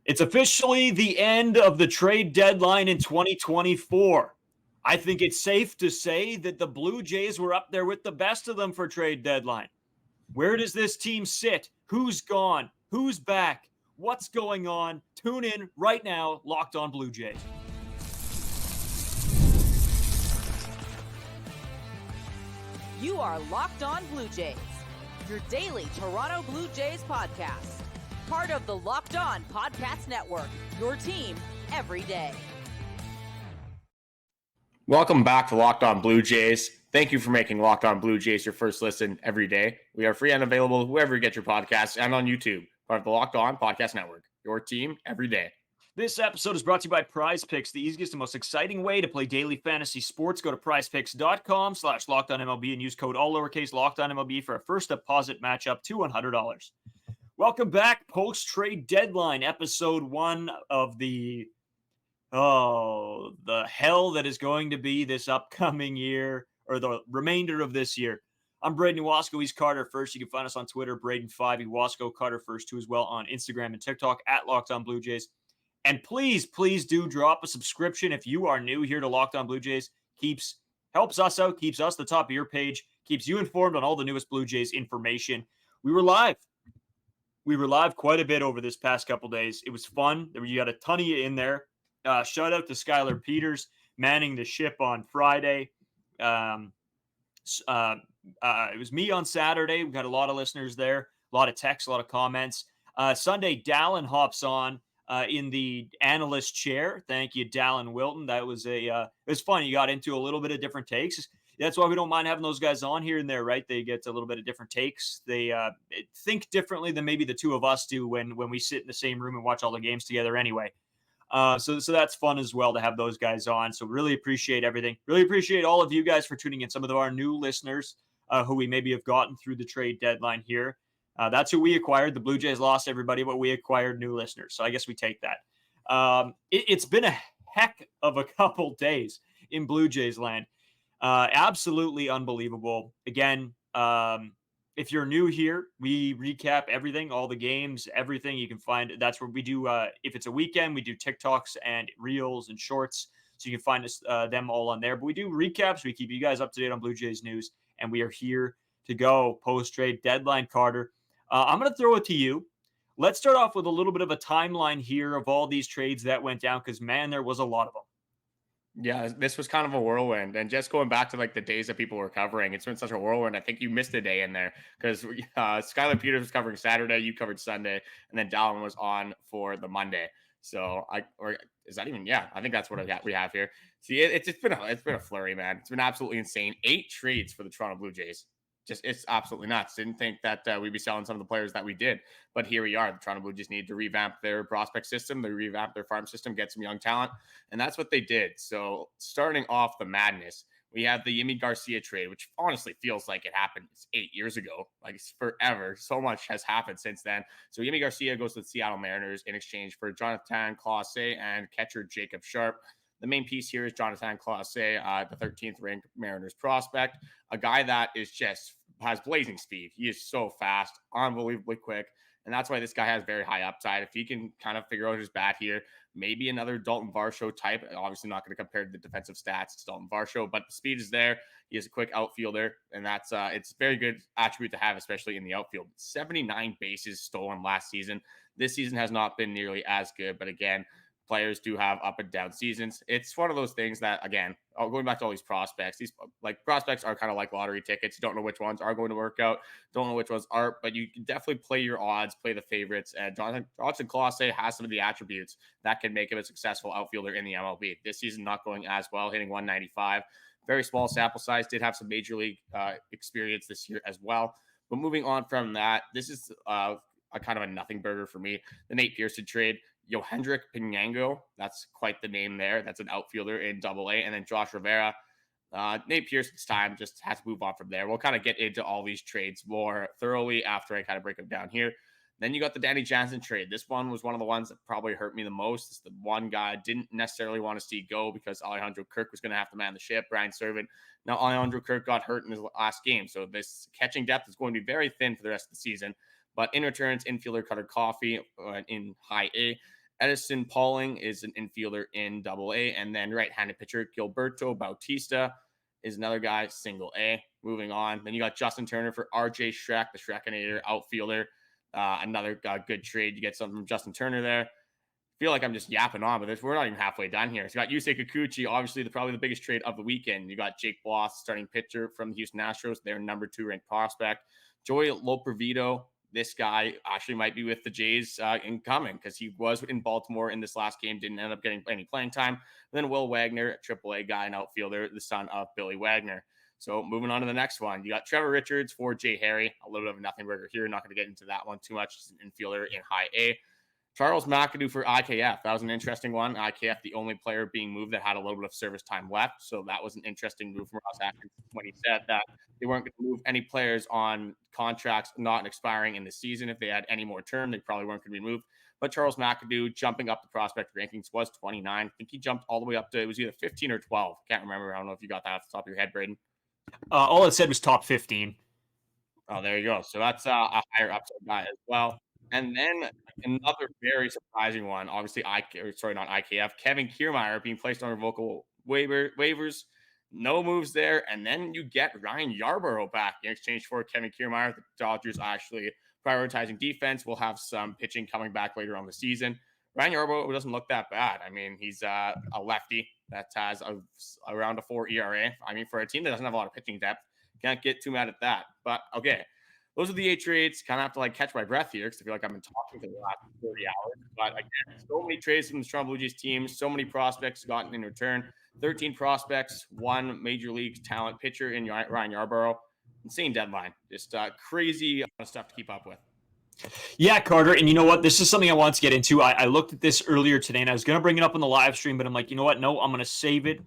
It's officially the end of the trade deadline in 2024. I think it's safe to say that the Blue Jays were up there with the best of them for trade deadline. Where does this team sit? Who's gone? Who's back? What's going on? Tune in right now, Locked On Blue Jays. You are Locked On Blue Jays, your daily Toronto Blue Jays podcast. Part of the Locked On Podcast Network, your team every day. Welcome back to Locked On Blue Jays. Thank you for making Locked On Blue Jays your first listen every day. We are free and available wherever you get your podcasts and on YouTube. Part of the Locked On Podcast Network, your team every day. This episode is brought to you by Prize Picks, the easiest and most exciting way to play daily fantasy sports. Go to prizepicks.com/LockedOnMLB and use code all lowercase LockedOnMLB for a first deposit matchup to $100. Welcome back, post-trade deadline, episode 1 of the hell that is going to be this upcoming year, or the remainder of this year. I'm Braden Iwasko. He's Carter First. You can find us on Twitter, Braden5, Iwasko, Carter First, too, as well on Instagram and TikTok at Locked On Blue Jays. And please do drop a subscription if you are new here to Locked On Blue Jays. Helps us out, keeps us the top of your page, keeps you informed on all the newest Blue Jays information. We were live quite a bit over this past couple days. It was fun. You got a ton of you in there. Shout out to Skylar Peters manning the ship on Friday. It was me on Saturday. We got a lot of listeners there, a lot of texts, a lot of comments. Sunday, Dallin hops on in the analyst chair. Thank you, Dallin Wilton. That was it was fun. You got into a little bit of different takes. That's why we don't mind having those guys on here and there, right? They get a little bit of different takes. They think differently than maybe the two of us do when we sit in the same room and watch all the games together anyway. So that's fun as well to have those guys on. So really appreciate everything. Really appreciate all of you guys for tuning in. Some of our new listeners who we maybe have gotten through the trade deadline here. That's who we acquired. The Blue Jays lost everybody, but we acquired new listeners. So I guess we take that. It's been a heck of a couple days in Blue Jays land. Absolutely unbelievable. Again, if you're new here, we recap everything, all the games, everything you can find. That's where we do, if it's a weekend, we do TikToks and Reels and Shorts. So you can find us, them all on there. But we do recaps. We keep you guys up to date on Blue Jays news. And we are here to go post-trade deadline, Carter. I'm going to throw it to you. Let's start off with a little bit of a timeline here of all these trades that went down because, man, there was a lot of them. Yeah, this was kind of a whirlwind. And just going back to like the days that people were covering, it's been such a whirlwind. I think you missed a day in there because Skylar Peters was covering Saturday, you covered Sunday, and then Dallin was on for the Monday. So I think that's what we have here. See, it's been a flurry, man. It's been absolutely insane. 8 trades for the Toronto Blue Jays. It's absolutely nuts. Didn't think that we'd be selling some of the players that we did, but here we are. The Toronto Blue Jays need to revamp their prospect system, they revamp their farm system, get some young talent, and that's what they did. So starting off the madness, we have the Yimi Garcia trade, which honestly feels like it happened 8 years ago. Like it's forever. So much has happened since then. So Yimi Garcia goes to the Seattle Mariners in exchange for Jonathan Clase and catcher Jacob Sharp. The main piece here is Jonathan Clase, the 13th ranked Mariners prospect, a guy that has blazing speed. He is so fast, unbelievably quick, and that's why this guy has very high upside. If he can kind of figure out his bat here, maybe another Dalton Varsho type. Obviously not going to compare the defensive stats to Dalton Varsho, but the speed is there. He is a quick outfielder, and that's it's a very good attribute to have, especially in the outfield. 79 bases stolen last season. This season has not been nearly as good, but again, players do have up and down seasons. It's one of those things that, again, going back to all these prospects are kind of like lottery tickets. You don't know which ones are going to work out, don't know which ones aren't, but you can definitely play your odds, play the favorites. And Jonathan Clase has some of the attributes that can make him a successful outfielder in the MLB. This season not going as well, hitting 195. Very small sample size, did have some major league experience this year as well. But moving on from that, this is a kind of a nothing burger for me. The Nate Pearson trade. Yohendrick Pinango, that's quite the name there. That's an outfielder in AA. And then Josh Rivera. Nate Pearson's time just has to move on from there. We'll kind of get into all these trades more thoroughly after I kind of break them down here. Then you got the Danny Jansen trade. This one was one of the ones that probably hurt me the most. It's the one guy I didn't necessarily want to see go because Alejandro Kirk was going to have to man the ship, Brian Servant. Now Alejandro Kirk got hurt in his last game, so this catching depth is going to be very thin for the rest of the season. But in returns, infielder Cutter Coffee in high A, Edison Pauling is an infielder in AA. And then right-handed pitcher Gilberto Bautista is another guy, single A. Moving on. Then you got Justin Turner for RJ Schreck, the Schreckinator outfielder. Another good trade. You get something from Justin Turner there. Feel like I'm just yapping on, but we're not even halfway done here. So you got Yusei Kikuchi, obviously probably the biggest trade of the weekend. You got Jake Bloss, starting pitcher from the Houston Astros, their number 2 ranked prospect. Joey Lopervito, this guy actually might be with the Jays incoming because he was in Baltimore in this last game, didn't end up getting any playing time. And then Will Wagner, a AAA guy, an outfielder, the son of Billy Wagner. So moving on to the next one, you got Trevor Richards for Jay Harry, a little bit of a nothing burger here. Not going to get into that one too much. He's an infielder in high A. Charles McAdoo for IKF. That was an interesting one. IKF, the only player being moved that had a little bit of service time left. So that was an interesting move from Ross Atkins when he said that they weren't going to move any players on contracts not expiring in the season. If they had any more term, they probably weren't going to be moved. But Charles McAdoo jumping up the prospect rankings was 29. I think he jumped all the way up to, it was either 15 or 12. Can't remember. I don't know if you got that off the top of your head, Braden. All it said was top 15. Oh, there you go. So that's a higher upside guy as well. And then another very surprising one, obviously, not IKF, Kevin Kiermaier being placed on revocable waivers. No moves there. And then you get Ryan Yarborough back in exchange for Kevin Kiermaier. The Dodgers actually prioritizing defense. We'll have some pitching coming back later on the season. Ryan Yarborough doesn't look that bad. I mean, he's a lefty that has around a 4 ERA. I mean, for a team that doesn't have a lot of pitching depth, can't get too mad at that. But okay. Those are the 8 trades. Kind of have to catch my breath here because I feel like I've been talking for the last 30 hours. But again, so many trades from the Toronto Blue Jays team, so many prospects gotten in return. 13 prospects, 1 major league talent pitcher in Ryan Yarborough. Insane deadline. Just crazy stuff to keep up with. Yeah, Carter. And you know what? This is something I want to get into. I looked at this earlier today and I was going to bring it up on the live stream, but I'm like, you know what? No, I'm going to save it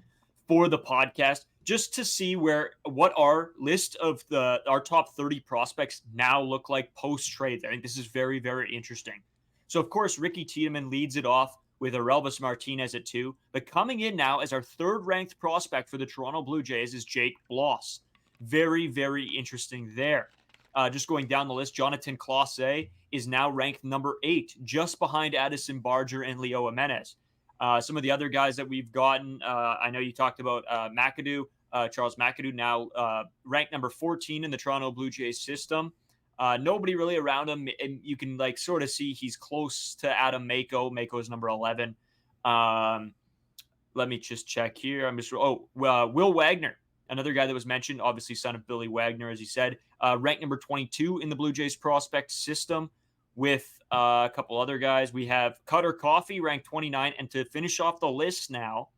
for the podcast just to see what our list of our top 30 prospects now look like post-trade. I think this is very, very interesting. So, of course, Ricky Tiedemann leads it off with Aurelvis Martinez at 2. But coming in now as our 3rd-ranked prospect for the Toronto Blue Jays is Jake Bloss. Very, very interesting there. Just going down the list, Jonathan Clase is now ranked number 8, just behind Addison Barger and Leo Jimenez. Some of the other guys that we've gotten, I know you talked about McAdoo, Charles McAdoo, now ranked number 14 in the Toronto Blue Jays system. Nobody really around him, and you can sort of see he's close to Adam Mako. Mako is number 11. Let me just check here. Will Wagner, another guy that was mentioned, obviously son of Billy Wagner, as he said, ranked number 22 in the Blue Jays prospect system. With a couple other guys, we have Cutter Coffee ranked 29, and to finish off the list now,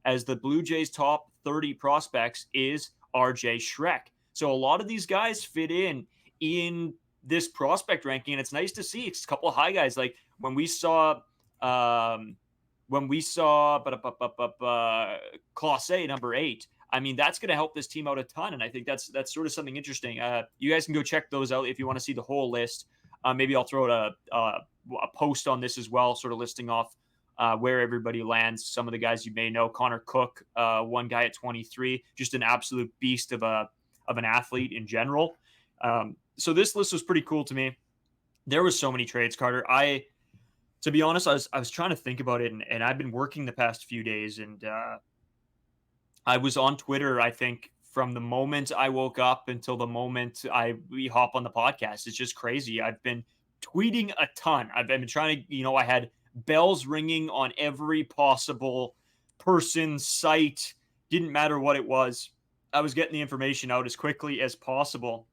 as the Blue Jays top 30 prospects is RJ Schreck. So a lot of these guys fit in this prospect ranking, and it's nice to see. It's a couple of high guys, like when we saw Clase number 8. I mean, that's going to help this team out a ton, and I think that's sort of something interesting. You guys can go check those out if you want to see the whole list. Maybe I'll throw out a post on this as well, sort of listing off where everybody lands. Some of the guys you may know, Connor Cook, one guy at 23, just an absolute beast of an athlete in general. So this list was pretty cool to me. There was so many trades, Carter. To be honest, I was trying to think about it, and I've been working the past few days, and I was on Twitter, I think, from the moment I woke up until the moment we hop on the podcast. It's just crazy. I've been tweeting a ton. I've been trying to, I had bells ringing on every possible person, site, didn't matter what it was. I was getting the information out as quickly as possible.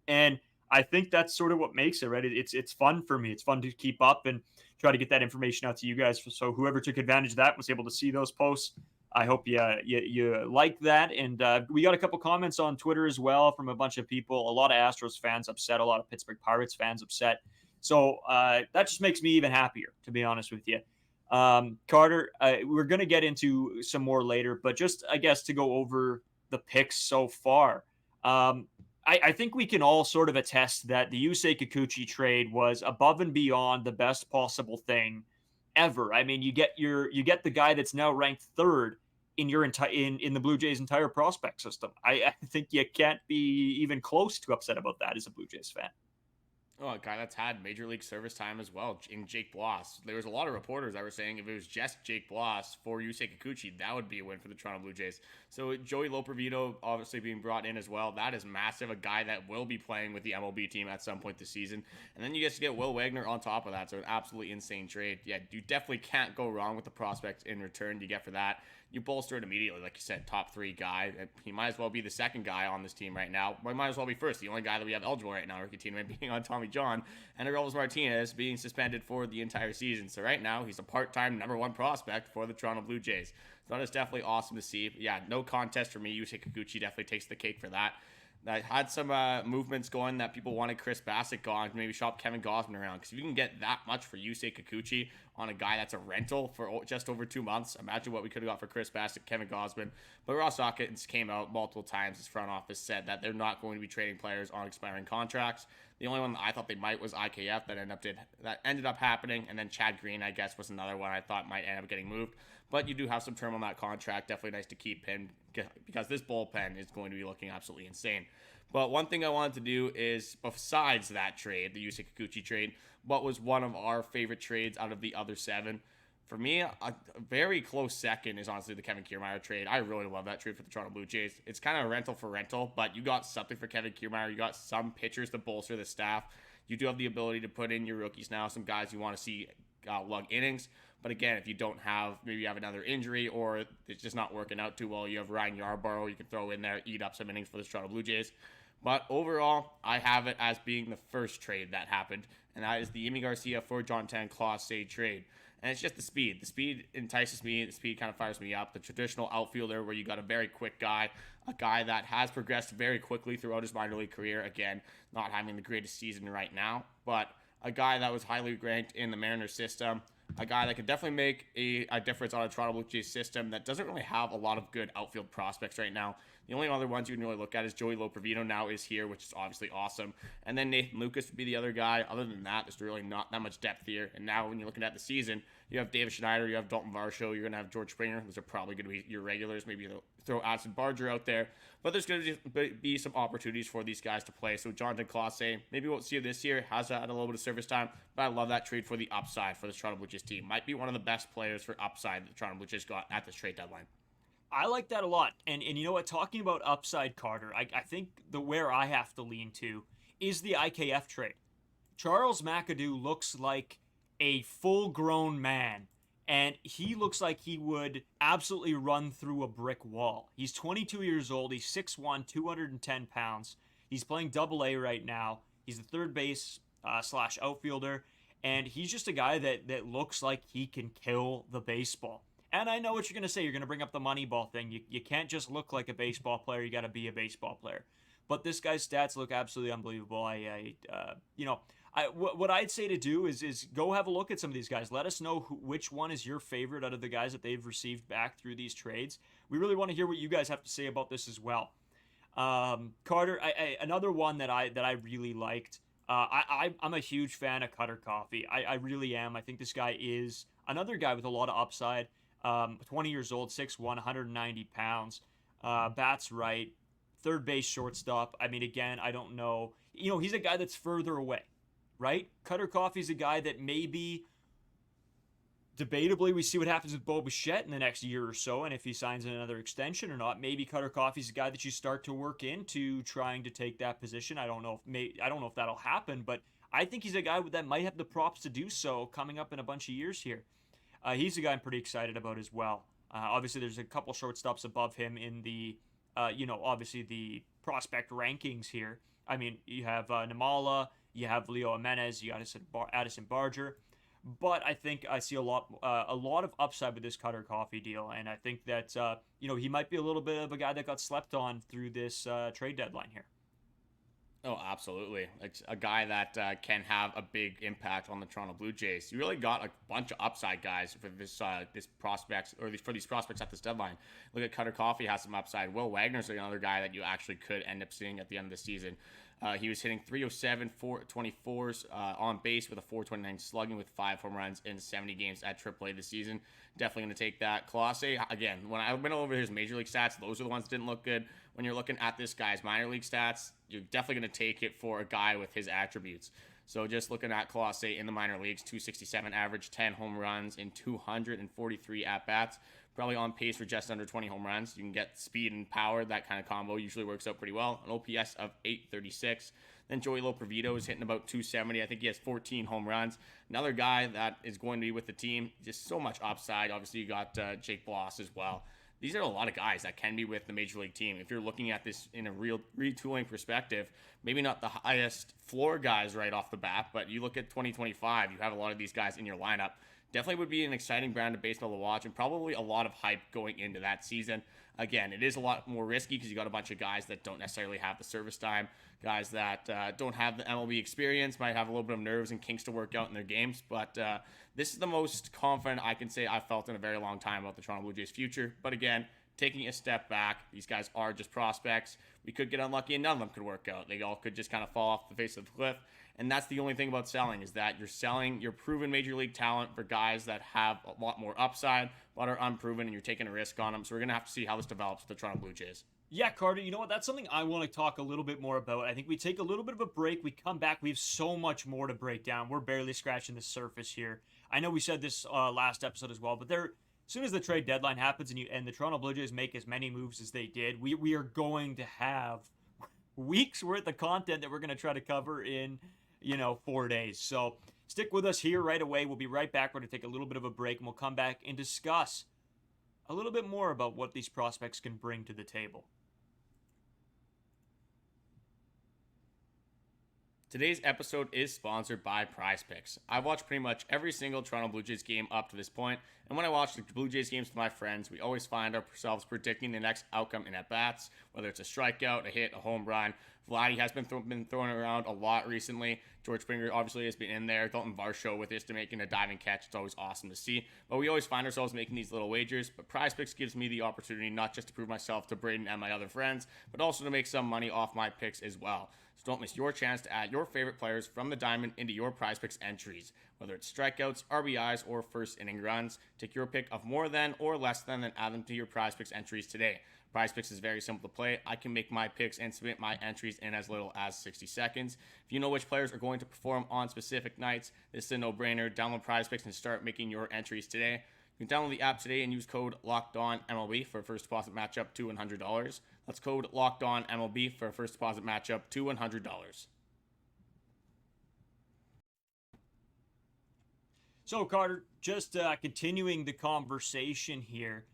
And I think that's sort of what makes it, right? It's fun for me. It's fun to keep up and try to get that information out to you guys. So whoever took advantage of that was able to see those posts. I hope you like that. And we got a couple comments on Twitter as well from a bunch of people. A lot of Astros fans upset, a lot of Pittsburgh Pirates fans upset. So that just makes me even happier, to be honest with you. Carter, we're going to get into some more later, but just, I guess, to go over the picks so far. I think we can all sort of attest that the Yusei Kikuchi trade was above and beyond the best possible thing ever. I mean, you get the guy that's now ranked 3rd in your in the Blue Jays' entire prospect system. I think you can't be even close to upset about that as a Blue Jays fan. Oh, a guy that's had major league service time as well, in Jake Bloss. There was a lot of reporters that were saying if it was just Jake Bloss for Yusei Kikuchi, that would be a win for the Toronto Blue Jays. So Joey Lopervito obviously being brought in as well. That is massive. A guy that will be playing with the MLB team at some point this season. And then you get to get Will Wagner on top of that. So an absolutely insane trade. Yeah, you definitely can't go wrong with the prospects in return you get for that. You bolster it immediately, like you said, top 3 guy. He might as well be the second guy on this team right now. He might as well be first. The only guy that we have eligible right now, Ricky Tiedemann being on Tommy John, and Aroldis Martinez being suspended for the entire season. So right now, he's a part-time #1 prospect for the Toronto Blue Jays. So that is definitely awesome to see. But yeah, no contest for me. Yusei Kikuchi definitely takes the cake for that. I had some movements going that people wanted Chris Bassett gone, maybe shop Kevin Gausman around. Because if you can get that much for Yusei Kikuchi on a guy that's a rental for just over 2 months, imagine what we could have got for Chris Bassett, Kevin Gausman. But Ross Atkins came out multiple times. His front office said that they're not going to be trading players on expiring contracts. The only one that I thought they might was IKF that ended up happening. And then Chad Green, I guess, was another one I thought might end up getting moved. But you do have some term on that contract. Definitely nice to keep him because this bullpen is going to be looking absolutely insane. But one thing I wanted to do is, besides that trade, the Yusei Kikuchi trade, what was one of our favorite trades out of the other 7? For me, a very close second is honestly the Kevin Kiermaier trade. I really love that trade for the Toronto Blue Jays. It's kind of a rental for rental, but you got something for Kevin Kiermaier. You got some pitchers to bolster the staff. You do have the ability to put in your rookies now, some guys you want to see lug innings. But again, if you don't have, maybe you have another injury or it's just not working out too well, you have Ryan Yarborough you can throw in there, eat up some innings for the Toronto Blue Jays. But overall, I have it as being the first trade that happened, and that is the Yimi Garcia for Jonathan Clase trade. And it's just the speed. The speed entices me. The speed kind of fires me up. The traditional outfielder where you got a very quick guy, a guy that has progressed very quickly throughout his minor league career. Again, not having the greatest season right now, but a guy that was highly ranked in the Mariners system. A guy that could definitely make a difference on a Toronto Blue Jays system that doesn't really have a lot of good outfield prospects right now. The only other ones you can really look at is Joey Lopervito now is here, which is obviously awesome. And then Nathan Lucas would be the other guy. Other than that, there's really not that much depth here. And now when you're looking at the season, you have David Schneider, you have Dalton Varsho, you're going to have George Springer. Those are probably going to be your regulars. Maybe you'll throw Addison Barger out there. But there's going to be some opportunities for these guys to play. So Jonathan Clase, maybe we'll see this year, has had a little bit of service time. But I love that trade for the upside for this Toronto Blue Jays team. Might be one of the best players for upside that the Toronto Blue Jays got at this trade deadline. I like that a lot. And you know what? Talking about upside, Carter, I think where I have to lean to is the IKF trade. Charles McAdoo looks like a full-grown man, and he looks like he would absolutely run through a brick wall. He's 22 years old. He's 6'1", 210 pounds. He's playing Double-A right now. He's the third base slash outfielder, and he's just a guy that looks like he can kill the baseball. And I know what you're going to say. You're going to bring up the Moneyball thing. You can't just look like a baseball player. You got to be a baseball player. But this guy's stats look absolutely unbelievable. What I'd say to do is go have a look at some of these guys. Let us know which one is your favorite out of the guys that they've received back through these trades. We really want to hear what you guys have to say about this as well. Carter, another one that I really liked. I'm a huge fan of Cutter Coffee. I really am. I think this guy is another guy with a lot of upside. 20 years old, 6'1", 190 pounds, bats right, third base shortstop. I mean, again, I don't know. He's a guy that's further away, right? Cutter Coffee's a guy that maybe, debatably, we see what happens with Bo Bichette in the next year or so, and if he signs another extension or not. Maybe Cutter Coffee's a guy that you start to work into trying to take that position. I don't know if that'll happen, but I think he's a guy that might have the props to do so coming up in a bunch of years here. He's a guy I'm pretty excited about as well. Obviously, there's a couple shortstops above him in the, obviously the prospect rankings here. I mean, you have Namala, you have Leo Jimenez, you got Addison Barger. But I think I see a lot of upside with this Cutter Coffee deal, and I think that he might be a little bit of a guy that got slept on through this trade deadline here. Oh, absolutely. It's a guy that can have a big impact on the Toronto Blue Jays. You really got a bunch of upside guys for these prospects at this deadline. Look at Cutter Coffee has some upside. Will Wagner's another guy that you actually could end up seeing at the end of the season. He was hitting 307, 424s on base with a 429 slugging with 5 home runs in 70 games at AAA this season. Definitely going to take that. Clase, again, when I went over his major league stats, those are the ones that didn't look good. When you're looking at this guy's minor league stats, you're definitely going to take it for a guy with his attributes. So just looking at Colossae in the minor leagues, 267 average, 10 home runs in 243 at-bats. Probably on pace for just under 20 home runs. You can get speed and power. That kind of combo usually works out pretty well. An OPS of 836. Then Joey Lopervito is hitting about 270. I think he has 14 home runs. Another guy that is going to be with the team. Just so much upside. Obviously, you got Jake Bloss as well. These are a lot of guys that can be with the Major League team. If you're looking at this in a real retooling perspective, maybe not the highest floor guys right off the bat, but you look at 2025, you have a lot of these guys in your lineup. Definitely would be an exciting brand of baseball to watch, and probably a lot of hype going into that season. Again, it is a lot more risky because you got a bunch of guys that don't necessarily have the service time, guys that don't have the MLB experience, might have a little bit of nerves and kinks to work out in their games. But this is the most confident I can say I've felt in a very long time about the Toronto Blue Jays' future. But again, taking a step back, these guys are just prospects. We could get unlucky and none of them could work out. They all could just kind of fall off the face of the cliff. And that's the only thing about selling, is that you're selling your proven Major League talent for guys that have a lot more upside, but are unproven, and you're taking a risk on them. So we're going to have to see how this develops with the Toronto Blue Jays. Yeah, Carter, you know what? That's something I want to talk a little bit more about. I think we take a little bit of a break. We come back. We have so much more to break down. We're barely scratching the surface here. I know we said this last episode as well, but as soon as the trade deadline happens and the Toronto Blue Jays make as many moves as they did, we are going to have weeks worth of content that we're going to try to cover in 4 days. So stick with us here right away. We'll be right back. We're going to take a little bit of a break, and we'll come back and discuss a little bit more about what these prospects can bring to the table. Today's episode is sponsored by PrizePicks. I've watched pretty much every single Toronto Blue Jays game up to this point, and when I watch the Blue Jays games with my friends, we always find ourselves predicting the next outcome in at-bats, whether it's a strikeout, a hit, a home run. Vladdy has been throwing around a lot recently. George Springer obviously has been in there. Dalton Varsho with this to making a diving catch. It's always awesome to see. But we always find ourselves making these little wagers. But PrizePicks gives me the opportunity not just to prove myself to Braden and my other friends, but also to make some money off my picks as well. So don't miss your chance to add your favorite players from the diamond into your PrizePicks entries. Whether it's strikeouts, RBIs, or first inning runs, take your pick of more than or less than and add them to your PrizePicks entries today. PrizePicks is very simple to play. I can make my picks and submit my entries in as little as 60 seconds. If you know which players are going to perform on specific nights, this is a no-brainer. Download PrizePicks and start making your entries today. You can download the app today and use code LOCKEDONMLB for a first deposit matchup to $100. That's code LOCKEDONMLB for a first deposit matchup to $100. So, Carter, just continuing the conversation here.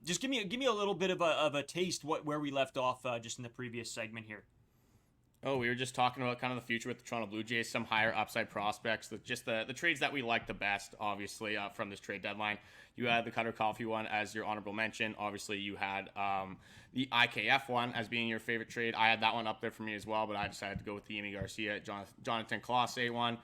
Just give me a little bit of a taste where we left off just in the previous segment here. Oh, we were just talking about kind of the future with the Toronto Blue Jays, some higher upside prospects, just the trades that we like the best, obviously, from this trade deadline. You had the Cutter Coffee one as your honorable mention. Obviously, you had the IKF one as being your favorite trade. I had that one up there for me as well, but I decided to go with the Yimi Garcia, Jonathan Colossae one.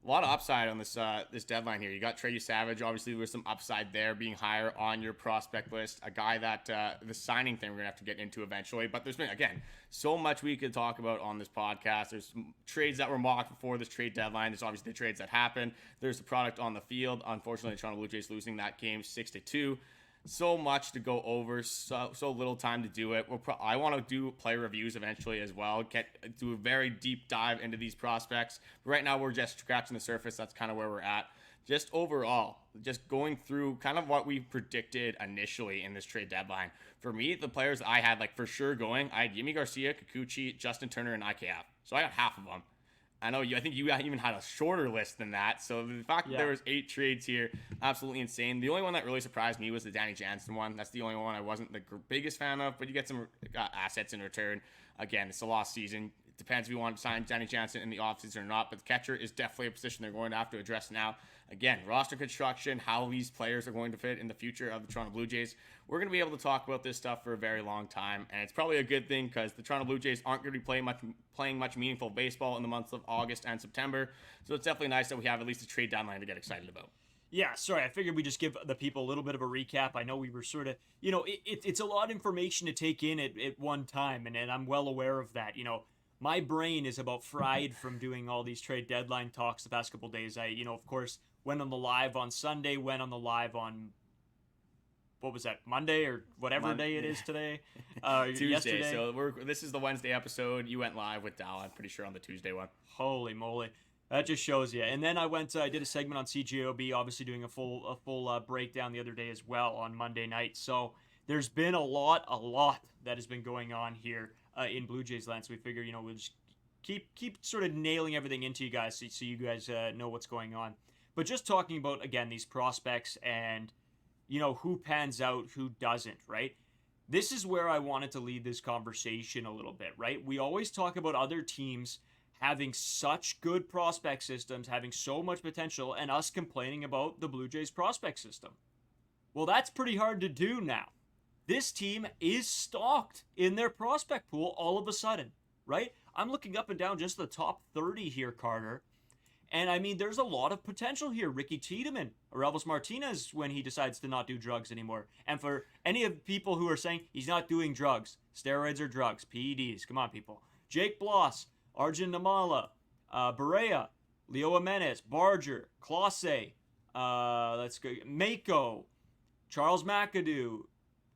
A lot of upside on this deadline here. You got Trey Savage. Obviously, there's some upside there being higher on your prospect list. A guy that the signing thing we're going to have to get into eventually. But there's been, again, so much we could talk about on this podcast. There's trades that were mocked before this trade deadline. There's obviously the trades that happened. There's the product on the field. Unfortunately, the Toronto Blue Jays losing that game 6-2. So much to go over, so little time to do it. I want to do player reviews eventually as well, do a very deep dive into these prospects. But right now, we're just scratching the surface. That's kind of where we're at. Just overall, just going through kind of what we predicted initially in this trade deadline. For me, the players I had for sure going, I had Yimi Garcia, Kikuchi, Justin Turner, and IKF. So I got half of them. I think you even had a shorter list than that. So the fact that there was 8 trades here, absolutely insane. The only one that really surprised me was the Danny Jansen one. That's the only one I wasn't the biggest fan of, but you get some assets in return. Again, it's a lost season. It depends if you want to sign Danny Jansen in the offseason or not, but the catcher is definitely a position they're going to have to address now. Again, roster construction, how these players are going to fit in the future of the Toronto Blue Jays. We're going to be able to talk about this stuff for a very long time, and it's probably a good thing because the Toronto Blue Jays aren't going to be playing much meaningful baseball in the months of August and September, so it's definitely nice that we have at least a trade deadline to get excited about. Yeah, sorry, I figured we just give the people a little bit of a recap. I know we were sort of, it's a lot of information to take in at one time, and I'm well aware of that. My brain is about fried from doing all these trade deadline talks the past couple days. I, of course, went on the live on Sunday, went on the live on, what was that, Monday or whatever day it is today? Tuesday. Yesterday. So this is the Wednesday episode. You went live with Dal, I'm pretty sure, on the Tuesday one. Holy moly. That just shows you. And then I did a segment on CJOB, obviously doing a full breakdown the other day as well on Monday night. So there's been a lot that has been going on here in Blue Jays land. So we figure, we'll just keep sort of nailing everything into you guys so you guys know what's going on. But just talking about, again, these prospects and, who pans out, who doesn't, right? This is where I wanted to lead this conversation a little bit, right? We always talk about other teams having such good prospect systems, having so much potential, and us complaining about the Blue Jays prospect system. Well, that's pretty hard to do now. This team is stocked in their prospect pool all of a sudden, right? I'm looking up and down just the top 30 here, Carter. And I mean, there's a lot of potential here. Ricky Tiedemann, or Elvis Martinez when he decides to not do drugs anymore. And for any of the people who are saying he's not doing drugs, steroids are drugs, PEDs, come on, people. Jake Bloss, Arjun Namala, Berea, Leo Jimenez, Barger, Clase, let's go, Mako, Charles McAdoo,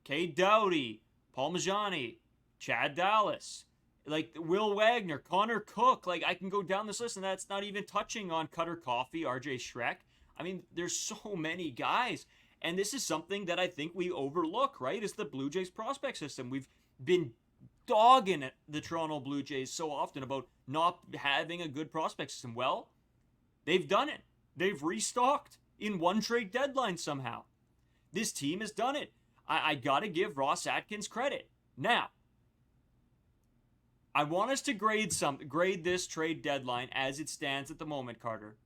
Cade Doughty, Paul Majani, Chad Dallas, like Will Wagner, Connor Cook. Like, I can go down this list, and that's not even touching on Cutter Coffey, RJ Schreck. I mean, there's so many guys. And this is something that I think we overlook, right? Is the Blue Jays prospect system. We've been dogging at the Toronto Blue Jays so often about not having a good prospect system. Well, they've done it. They've restocked in one trade deadline somehow. This team has done it. I got to give Ross Atkins credit. Now, I want us to grade this trade deadline as it stands at the moment, Carter.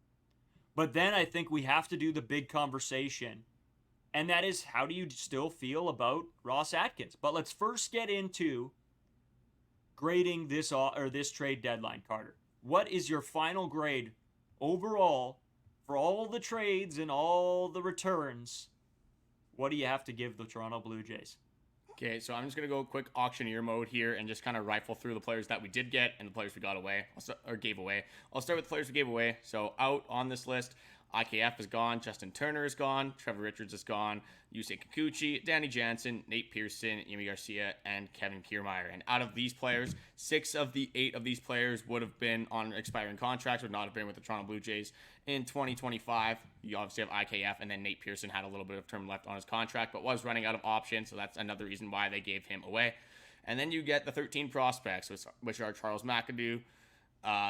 But then I think we have to do the big conversation, and that is, how do you still feel about Ross Atkins? But let's first get into grading this trade deadline, Carter. What is your final grade overall for all the trades and all the returns? What do you have to give the Toronto Blue Jays? Okay, so I'm just going to go quick auctioneer mode here and just kind of rifle through the players that we did get and the players we got away, or gave away. I'll start with the players we gave away. So out on this list, IKF is gone, Justin Turner is gone, Trevor Richards is gone, Yusei Kikuchi, Danny Jansen, Nate Pearson, Yimi Garcia, and Kevin Kiermaier. And out of these players, 6 of the 8 of these players would have been on expiring contracts, would not have been with the Toronto Blue Jays in 2025. You obviously have IKF, and then Nate Pearson had a little bit of term left on his contract, but was running out of options, so that's another reason why they gave him away. And then you get the 13 prospects, which are Charles McAdoo,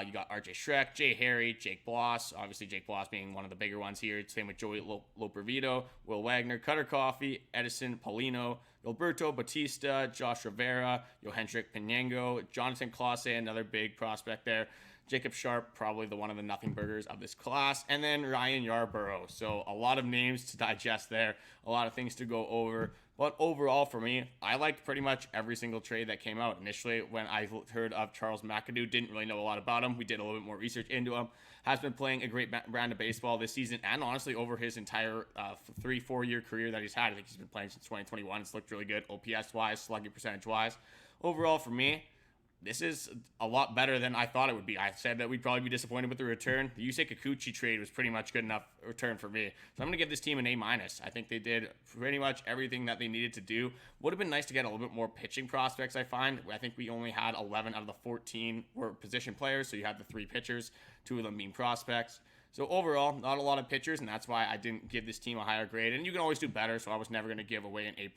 you got RJ Schreck, Jay Harry, Jake Bloss, obviously Jake Bloss being one of the bigger ones here. Same with Joey Lopervito, Will Wagner, Cutter Coffey, Edison Paulino, Gilberto Batista, Josh Rivera, Johendrick Pinengo, Jonathan Clase, another big prospect there. Jacob Sharp, probably one of the nothing burgers of this class. And then Ryan Yarborough. So a lot of names to digest there, a lot of things to go over. But overall, for me, I liked pretty much every single trade that came out. Initially, when I heard of Charles McAdoo, didn't really know a lot about him. We did a little bit more research into him. Has been playing a great brand of baseball this season, and honestly, over his entire 3-4 year career that he's had. I think he's been playing since 2021. It's looked really good, OPS-wise, slugging percentage-wise. Overall, for me, this is a lot better than I thought it would be. I said that we'd probably be disappointed with the return. The Yusei Kikuchi trade was pretty much good enough return for me. So I'm going to give this team an A-. I think they did pretty much everything that they needed to do. Would have been nice to get a little bit more pitching prospects, I find. I think we only had 11 out of the 14 were position players, so you had the 3 pitchers, 2 of them being prospects. So overall, not a lot of pitchers, and that's why I didn't give this team a higher grade. And you can always do better, so I was never going to give away an A+.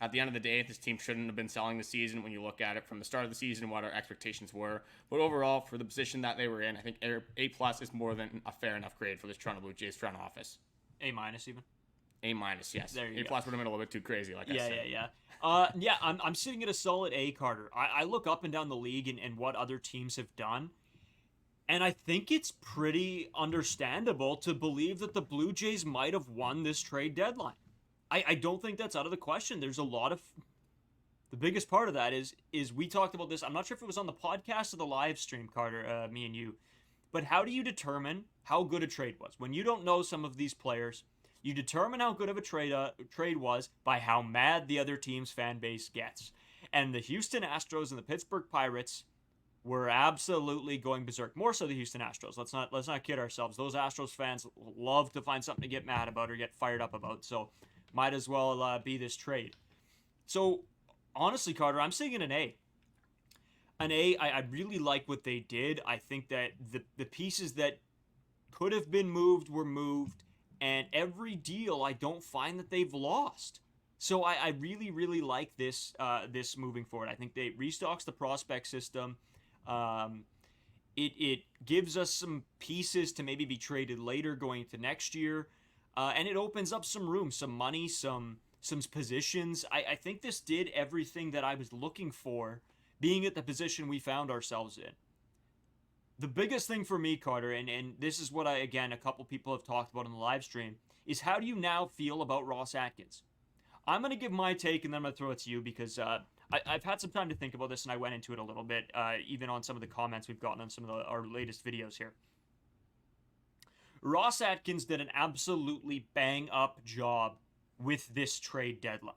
At the end of the day, this team shouldn't have been selling the season when you look at it from the start of the season and what our expectations were. But overall, for the position that they were in, I think A+ is more than a fair enough grade for this Toronto Blue Jays front office. A- even? A-, yes. There you A+ go. would have been a little bit too crazy, like I said. Yeah, I'm sitting at a solid A, Carter. I look up and down the league and what other teams have done, and I think it's pretty understandable to believe that the Blue Jays might have won this trade deadline. I don't think that's out of the question. There's a lot of... The biggest part of that is we talked about this. I'm not sure if it was on the podcast or the live stream, Carter, me and you. But how do you determine how good a trade was? When you don't know some of these players, you determine how good of a trade was by how mad the other team's fan base gets. And the Houston Astros and the Pittsburgh Pirates were absolutely going berserk. More so the Houston Astros. Let's not kid ourselves. Those Astros fans love to find something to get mad about or get fired up about. So might as well be this trade. So honestly, Carter, I'm seeing an A. An A. I really like what they did. I think that the pieces that could have been moved were moved, and every deal I don't find that they've lost. So I really really like this moving forward. I think they restocks the prospect system. Um, it gives us some pieces to maybe be traded later going into next year, and it opens up some room, some money, some positions. I think this did everything that I was looking for, being at the position we found ourselves in. The biggest thing for me, Carter, and this is what again, a couple people have talked about in the live stream, is how do you now feel about Ross Atkins? I'm going to give my take and then I'm going to throw it to you because I've had some time to think about this and I went into it a little bit, even on some of the comments we've gotten on some of our latest videos here. Ross Atkins did an absolutely bang up job with this trade deadline.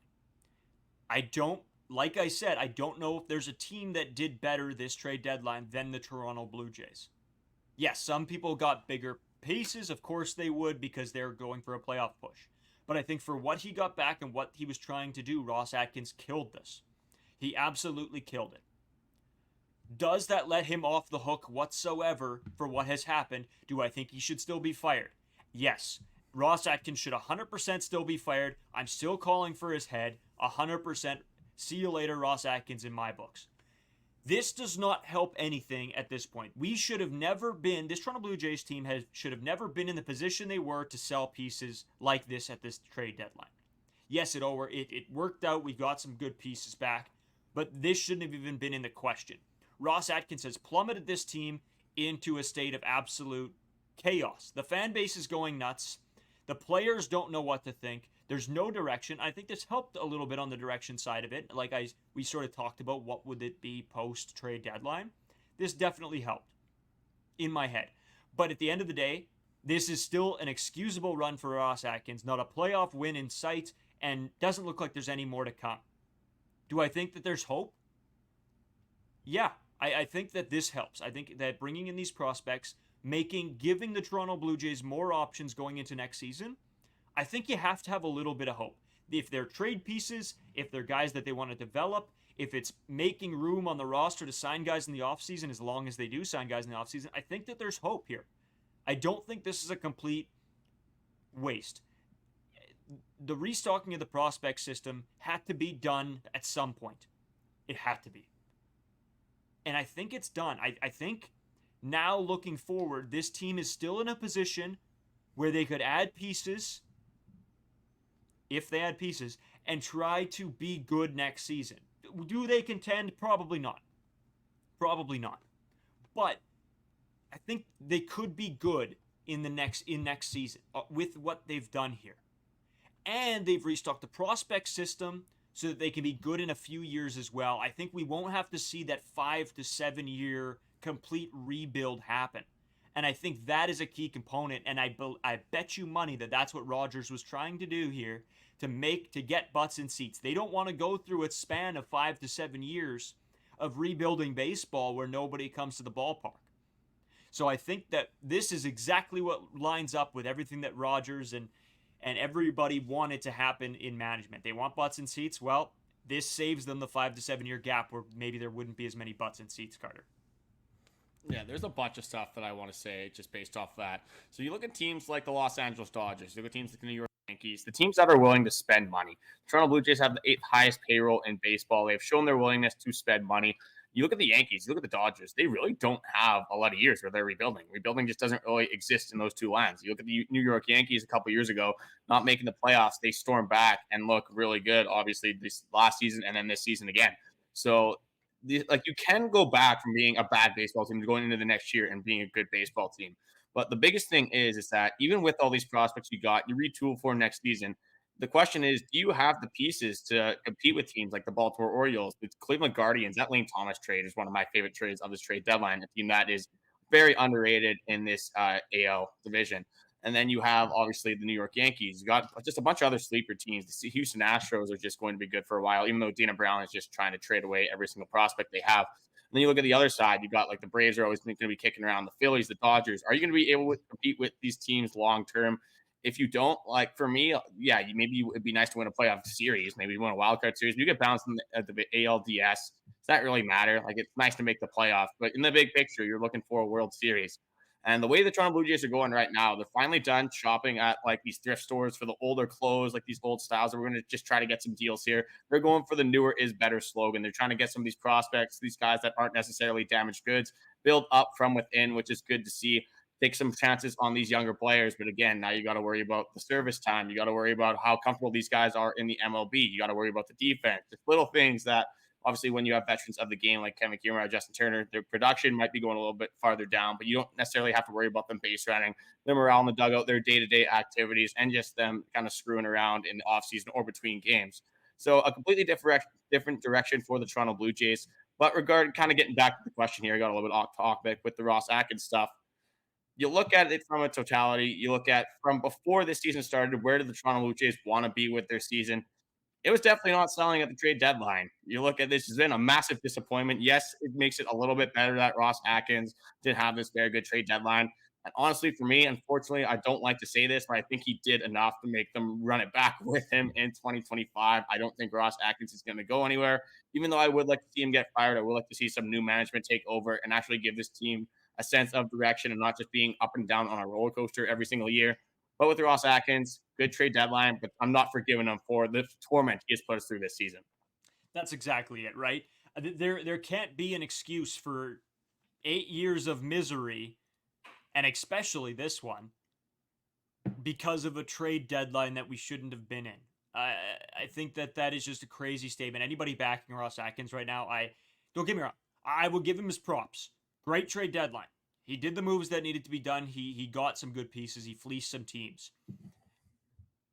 Like I said, I don't know if there's a team that did better this trade deadline than the Toronto Blue Jays. Yes, some people got bigger pieces. Of course they would because they're going for a playoff push. But I think for what he got back and what he was trying to do, Ross Atkins killed this. He absolutely killed it. Does that let him off the hook whatsoever for what has happened? Do I think he should still be fired? Yes. Ross Atkins should 100% still be fired. I'm still calling for his head. 100%. See you later, Ross Atkins, in my books. This does not help anything at this point. We should have never been, this Toronto Blue Jays team should have never been in the position they were to sell pieces like this at this trade deadline. Yes, it worked out. We got some good pieces back, but this shouldn't have even been in the question. Ross Atkins has plummeted this team into a state of absolute chaos. The fan base is going nuts. The players don't know what to think. There's no direction. I think this helped a little bit on the direction side of it. Like we sort of talked about, what would it be post trade deadline? This definitely helped in my head. But at the end of the day, this is still an excusable run for Ross Atkins, not a playoff win in sight, and doesn't look like there's any more to come. Do I think that there's hope? Yeah, I think that this helps. I think that bringing in these prospects, giving the Toronto Blue Jays more options going into next season, I think you have to have a little bit of hope. If they're trade pieces, if they're guys that they want to develop, if it's making room on the roster to sign guys in the offseason, as long as they do sign guys in the offseason, I think that there's hope here. I don't think this is a complete waste. The restocking of the prospect system had to be done at some point. It had to be. And I think it's done. I think now looking forward, this team is still in a position where they could add pieces, if they add pieces, and try to be good next season. Do they contend? Probably not. Probably not. But I think they could be good in next season with what they've done here. And they've restocked the prospect system so that they can be good in a few years as well. I think we won't have to see that 5 to 7 year complete rebuild happen. And I think that is a key component. And I bet you money that that's what Rogers was trying to do here to get butts in seats. They don't want to go through a span of 5 to 7 years of rebuilding baseball where nobody comes to the ballpark. So I think that this is exactly what lines up with everything that Rogers and everybody wanted to happen in management. They want butts in seats. Well, this saves them the 5 to 7 year gap where maybe there wouldn't be as many butts in seats, Carter. Yeah, there's a bunch of stuff that I want to say just based off that. So you look at teams like the Los Angeles Dodgers, you look at teams like the New York Yankees, the teams that are willing to spend money. The Toronto Blue Jays have the 8th highest payroll in baseball. They've shown their willingness to spend money. You look at the Yankees, you look at the Dodgers, they really don't have a lot of years where they're rebuilding. Rebuilding just doesn't really exist in those two lands. You look at the New York Yankees a couple years ago, not making the playoffs, they storm back and look really good, obviously, this last season and then this season again. So, you can go back from being a bad baseball team to going into the next year and being a good baseball team. But the biggest thing is that even with all these prospects you got, you retool for next season. The question is, do you have the pieces to compete with teams like the Baltimore Orioles, the Cleveland Guardians? That Lane Thomas trade is one of my favorite trades of this trade deadline, a team that is very underrated in this AL division. And then you have, obviously, the New York Yankees. You got just a bunch of other sleeper teams. The Houston Astros are just going to be good for a while, even though Dina Brown is just trying to trade away every single prospect they have. And then you look at the other side. You got, like, the Braves are always going to be kicking around, the Phillies, the Dodgers. Are you going to be able to compete with these teams long term? If you don't, like, for me, yeah, maybe it'd be nice to win a playoff series. Maybe you win a wild card series. You get bounced in the ALDS. that really matter? Like, it's nice to make the playoffs, but in the big picture, you're looking for a World Series. And the way the Toronto Blue Jays are going right now, they're finally done shopping at like these thrift stores for the older clothes, like these old styles. We're going to just try to get some deals here. They're going for the newer is better slogan. They're trying to get some of these prospects, these guys that aren't necessarily damaged goods, build up from within, which is good to see. Take some chances on these younger players. But again, now you got to worry about the service time. You got to worry about how comfortable these guys are in the MLB. You got to worry about the defense. Just little things that obviously, when you have veterans of the game like Kevin Kiermaier, Justin Turner, their production might be going a little bit farther down, but you don't necessarily have to worry about them base running, their morale in the dugout, their day-to-day activities, and just them kind of screwing around in the offseason or between games. So a completely different direction for the Toronto Blue Jays. But regarding kind of getting back to the question here, I got a little bit off topic with the Ross Atkins stuff. You look at it from a totality. You look at from before this season started, where did the Toronto Blue Jays want to be with their season? It was definitely not selling at the trade deadline. You look at this, has been a massive disappointment. Yes, it makes it a little bit better that Ross Atkins did have this very good trade deadline. And honestly, for me, unfortunately, I don't like to say this, but I think he did enough to make them run it back with him in 2025. I don't think Ross Atkins is going to go anywhere. Even though I would like to see him get fired, I would like to see some new management take over and actually give this team a sense of direction and not just being up and down on a roller coaster every single year. But with Ross Atkins, good trade deadline, but I'm not forgiving him for the torment he has put us through this season. That's exactly it, right? There can't be an excuse for 8 years of misery, and especially this one, because of a trade deadline that we shouldn't have been in. I think that is just a crazy statement. Anybody backing Ross Atkins right now, I don't get me wrong, I will give him his props. Great trade deadline. He did the moves that needed to be done. He got some good pieces. He fleeced some teams.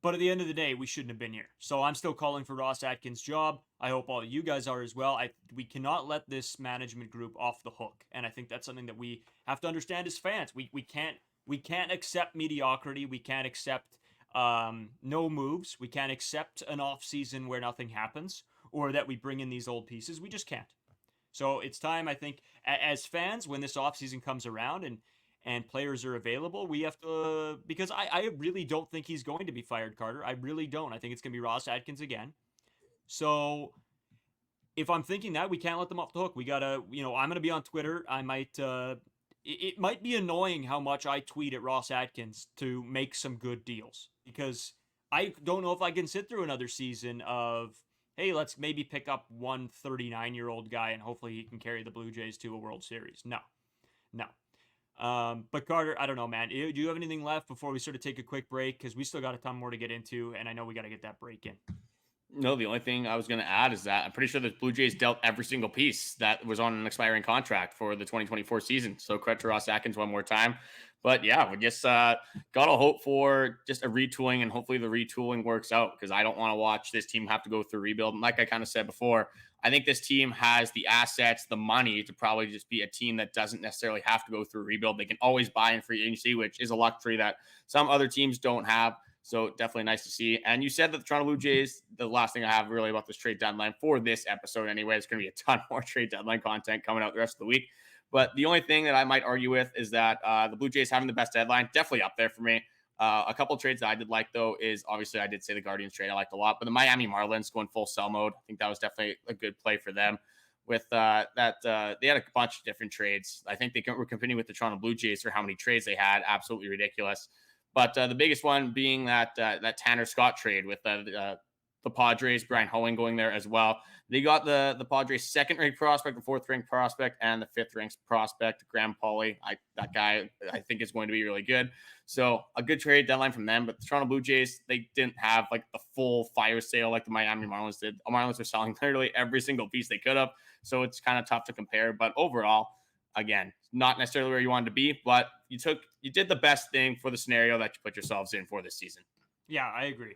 But at the end of the day, we shouldn't have been here. So I'm still calling for Ross Atkins' job. I hope all of you guys are as well. We cannot let this management group off the hook. And I think that's something that we have to understand as fans. We can't accept mediocrity. We can't accept no moves. We can't accept an off season where nothing happens or that we bring in these old pieces. We just can't. So it's time, I think, as fans, when this offseason comes around and players are available, we have to, because I really don't think he's going to be fired, Carter. I really don't. I think it's going to be Ross Atkins again. So if I'm thinking that, we can't let them off the hook. We got to, I'm going to be on Twitter. I might, it might be annoying how much I tweet at Ross Atkins to make some good deals, because I don't know if I can sit through another season of, hey, let's maybe pick up one 39-year-old guy and hopefully he can carry the Blue Jays to a World Series. No. But Carter, I don't know, man. Do you have anything left before we sort of take a quick break? Because we still got a ton more to get into, and I know we got to get that break in. No, the only thing I was going to add is that I'm pretty sure the Blue Jays dealt every single piece that was on an expiring contract for the 2024 season. So credit to Ross Atkins one more time. But yeah, we just got to hope for just a retooling, and hopefully the retooling works out, because I don't want to watch this team have to go through rebuild. And like I kind of said before, I think this team has the assets, the money to probably just be a team that doesn't necessarily have to go through rebuild. They can always buy in free agency, which is a luxury that some other teams don't have. So definitely nice to see. And you said that the Toronto Blue Jays, the last thing I have really about this trade deadline for this episode anyway, it's going to be a ton more trade deadline content coming out the rest of the week. But the only thing that I might argue with is that the Blue Jays having the best deadline, definitely up there for me. A couple of trades that I did like, though, is obviously I did say the Guardians trade I liked a lot, but the Miami Marlins going full sell mode, I think that was definitely a good play for them. With they had a bunch of different trades. I think they were competing with the Toronto Blue Jays for how many trades they had. Absolutely ridiculous. But the biggest one being that Tanner Scott trade with the Padres, Brian Hoeing going there as well. They got the Padres' second-ranked prospect, the fourth-ranked prospect, and the fifth-ranked prospect, Graham Pauley. That guy, I think, is going to be really good. So a good trade deadline from them. But the Toronto Blue Jays, they didn't have like the full fire sale like the Miami Marlins did. The Marlins were selling literally every single piece they could have. So it's kind of tough to compare. But overall, again, not necessarily where you wanted to be, but you did the best thing for the scenario that you put yourselves in for this season. Yeah, I agree.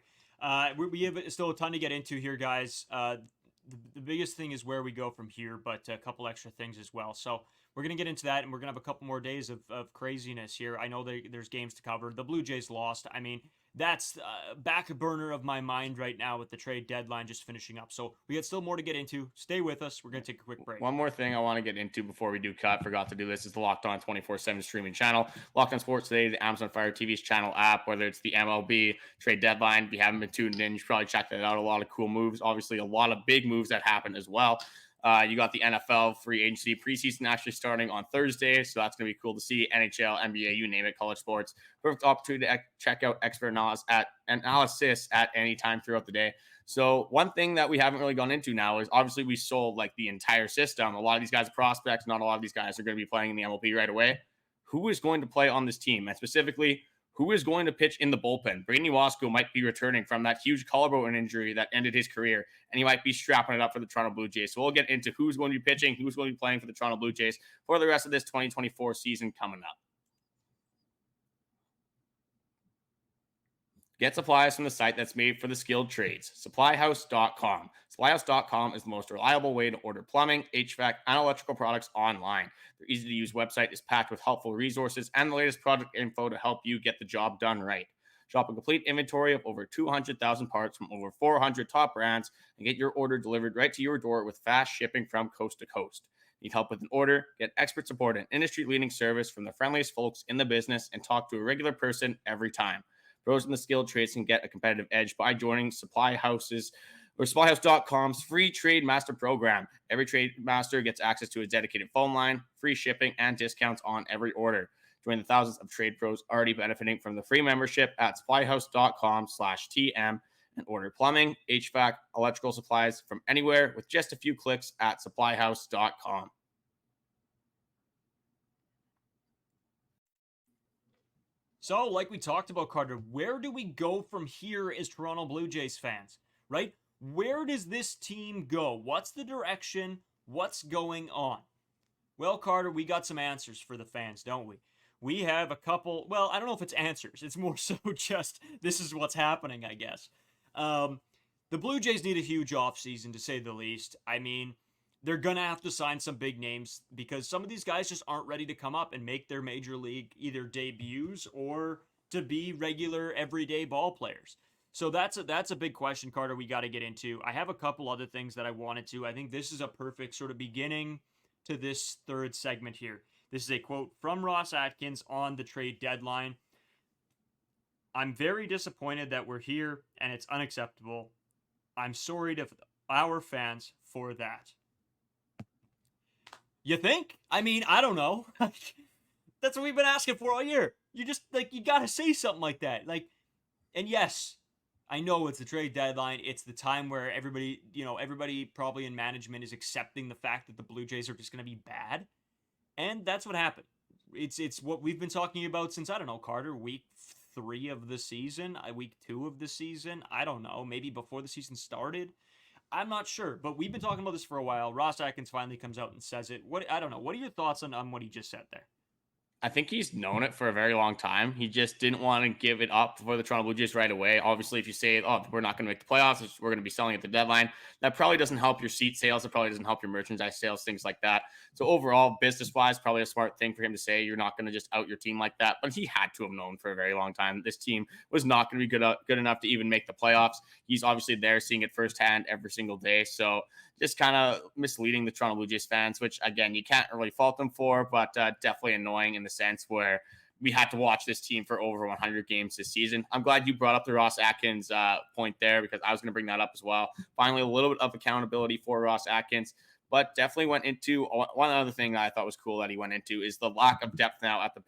We have still a ton to get into here, guys. The biggest thing is where we go from here, but a couple extra things as well. So we're going to get into that, and we're going to have a couple more days of craziness here. I know there's games to cover. The Blue Jays lost. I mean, that's back burner of my mind right now with the trade deadline just finishing up. So we got still more to get into. Stay with us. We're going to take a quick break. One more thing I want to get into before we do cut, forgot to do this, is the Locked On 24/7 streaming channel. Locked On Sports Today, the Amazon Fire TV's channel app, whether it's the MLB Trade Deadline. If you haven't been tuned in, you should probably check that out. A lot of cool moves. Obviously, a lot of big moves that happen as well. You got the NFL free agency preseason actually starting on Thursday, so that's going to be cool to see. NHL, NBA, you name it, college sports. Perfect opportunity to check out expert analysis at any time throughout the day. So one thing that we haven't really gone into now is obviously we sold like the entire system. A lot of these guys are prospects. Not a lot of these guys are going to be playing in the MLB right away. Who is going to play on this team? And specifically, who is going to pitch in the bullpen? Brady Wasco might be returning from that huge collarbone injury that ended his career, and he might be strapping it up for the Toronto Blue Jays. So we'll get into who's going to be pitching, who's going to be playing for the Toronto Blue Jays for the rest of this 2024 season coming up. Get supplies from the site that's made for the skilled trades, supplyhouse.com. Supplyhouse.com is the most reliable way to order plumbing, HVAC, and electrical products online. Their easy-to-use website is packed with helpful resources and the latest product info to help you get the job done right. Shop a complete inventory of over 200,000 parts from over 400 top brands and get your order delivered right to your door with fast shipping from coast to coast. Need help with an order? Get expert support and industry-leading service from the friendliest folks in the business and talk to a regular person every time. Pros in the skilled trades can get a competitive edge by joining supplyhouse.com's free Trade Master program. Every Trade Master gets access to a dedicated phone line, free shipping, and discounts on every order. Join the thousands of trade pros already benefiting from the free membership at supplyhouse.com/TM and order plumbing, HVAC, electrical supplies from anywhere with just a few clicks at supplyhouse.com. So, like we talked about, Carter, where do we go from here as Toronto Blue Jays fans, right? Where does this team go? What's the direction? What's going on? Well, Carter, we got some answers for the fans, don't we? We have a couple, well, I don't know if it's answers. It's more so just this is what's happening, I guess. The Blue Jays need a huge offseason, to say the least. I mean, they're going to have to sign some big names because some of these guys just aren't ready to come up and make their major league either debuts or to be regular everyday ball players. So that's a big question, Carter, we got to get into. I have a couple other things that I wanted to. I think this is a perfect sort of beginning to this third segment here. This is a quote from Ross Atkins on the trade deadline. I'm very disappointed that we're here and it's unacceptable. I'm sorry to our fans for that. You think? I mean, I don't know. That's what we've been asking for all year. You just, like, you got to say something like that. Like, and yes, I know it's the trade deadline. It's the time where everybody probably in management is accepting the fact that the Blue Jays are just going to be bad. And that's what happened. It's what we've been talking about since, I don't know, Carter, week 3 of the season, week 2 of the season. I don't know, maybe before the season started. I'm not sure, but we've been talking about this for a while. Ross Atkins finally comes out and says it. I don't know. What are your thoughts on what he just said there? I think he's known it for a very long time. He just didn't want to give it up for the Toronto Blue Jays right away. Obviously, if you say, oh, we're not going to make the playoffs, we're going to be selling at the deadline, that probably doesn't help your seat sales. It probably doesn't help your merchandise sales, things like that. So overall, business-wise, probably a smart thing for him to say. You're not going to just out your team like that. But he had to have known for a very long time this team was not going to be good enough to even make the playoffs. He's obviously there seeing it firsthand every single day. So just kind of misleading the Toronto Blue Jays fans, which, again, you can't really fault them for, but definitely annoying in the sense where we had to watch this team for over 100 games this season. I'm glad you brought up the Ross Atkins point there because I was going to bring that up as well. Finally, a little bit of accountability for Ross Atkins, but definitely went into one other thing that I thought was cool that he went into is the lack of depth now at the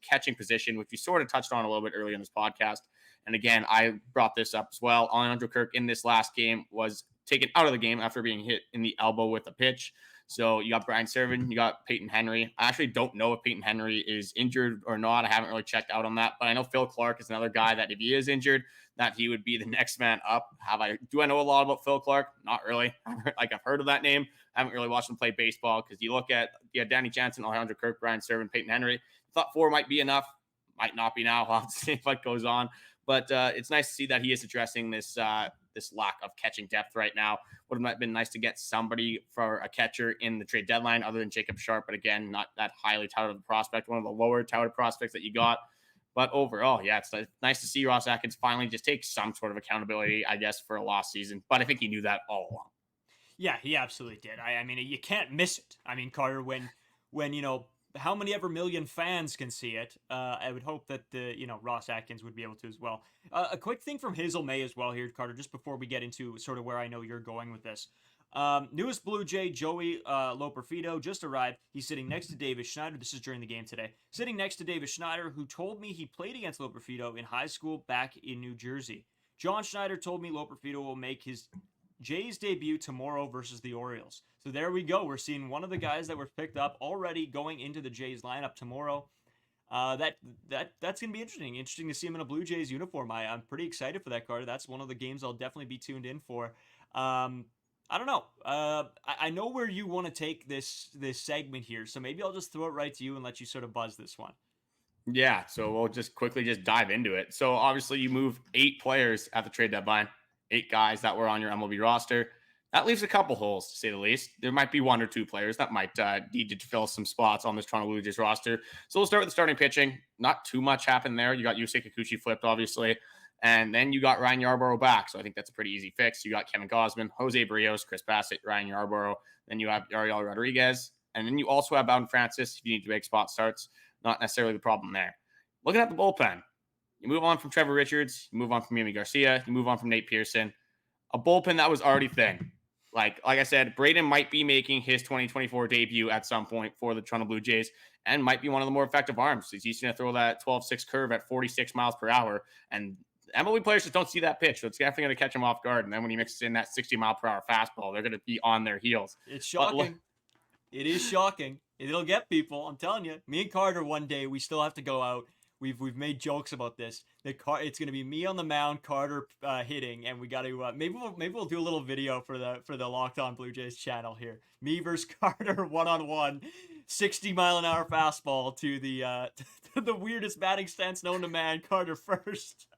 catching position, which we sort of touched on a little bit earlier in this podcast. And again, I brought this up as well. Alejandro Kirk in this last game was taken out of the game after being hit in the elbow with a pitch. So you got Brian Serven, you got Peyton Henry. I actually don't know if Peyton Henry is injured or not. I haven't really checked out on that, but I know Phil Clark is another guy that if he is injured, that he would be the next man up. Do I know a lot about Phil Clark? Not really. I've heard of that name. I haven't really watched him play baseball because you look at Danny Jansen, Alejandro Kirk, Brian Serven, Peyton Henry. Thought 4 might be enough. Might not be now. We'll have to see what goes on. But it's nice to see that he is addressing this lack of catching depth right now. Would have been nice to get somebody for a catcher in the trade deadline other than Jacob Sharp. But again, not that highly touted prospect, one of the lower touted prospects that you got. But overall, yeah, it's nice to see Ross Atkins finally just take some sort of accountability, I guess, for a lost season. But I think he knew that all along. Yeah, he absolutely did. I mean, you can't miss it. I mean, Carter, when how many ever million fans can see it, I would hope that Ross Atkins would be able to as well. A quick thing from Hazel May as well here, Carter, just before we get into sort of where I know you're going with this. Newest Blue Jay, Joey Loperfido, just arrived. He's sitting next to Davis Schneider. This is during the game today. Sitting next to Davis Schneider, who told me he played against Loperfido in high school back in New Jersey. John Schneider told me Loperfido will make his Jays debut tomorrow versus the Orioles. So there we go. We're seeing one of the guys that were picked up already going into the Jays lineup tomorrow. That's gonna be interesting. Interesting to see him in a Blue Jays uniform. I'm pretty excited for that, Carter. That's one of the games I'll definitely be tuned in for. I don't know. I know where you want to take this segment here, so maybe I'll just throw it right to you and let you sort of buzz this one. Yeah, so we'll just quickly just dive into it. So obviously you move 8 players at the trade deadline, 8 guys that were on your MLB roster. That leaves a couple holes, to say the least. There might be 1 or 2 players that might need to fill some spots on this Toronto Blue Jays roster. So we'll start with the starting pitching. Not too much happened there. You got Yusei Kikuchi flipped, obviously. And then you got Ryan Yarborough back. So I think that's a pretty easy fix. You got Kevin Gausman, Jose Barrios, Chris Bassett, Ryan Yarborough. Then you have Ariel Rodriguez. And then you also have Bowden Francis if you need to make spot starts. Not necessarily the problem there. Looking at the bullpen, you move on from Trevor Richards, you move on from Yimi Garcia, you move on from Nate Pearson. A bullpen that was already thin. Like I said, Braden might be making his 2024 debut at some point for the Toronto Blue Jays and might be one of the more effective arms. He's going to throw that 12-6 curve at 46 miles per hour. And MLB players just don't see that pitch. So it's definitely going to catch them off guard. And then when he mixes in that 60-mile-per-hour fastball, they're going to be on their heels. It's shocking. It is shocking. It'll get people. I'm telling you. Me and Carter one day, we still have to go out. We've made jokes about this. It's going to be me on the mound, Carter hitting, and we got to maybe we'll do a little video for the Locked On Blue Jays channel here. Me versus Carter 1-on-1, 60-mile-an-hour fastball to the weirdest batting stance known to man. Carter first.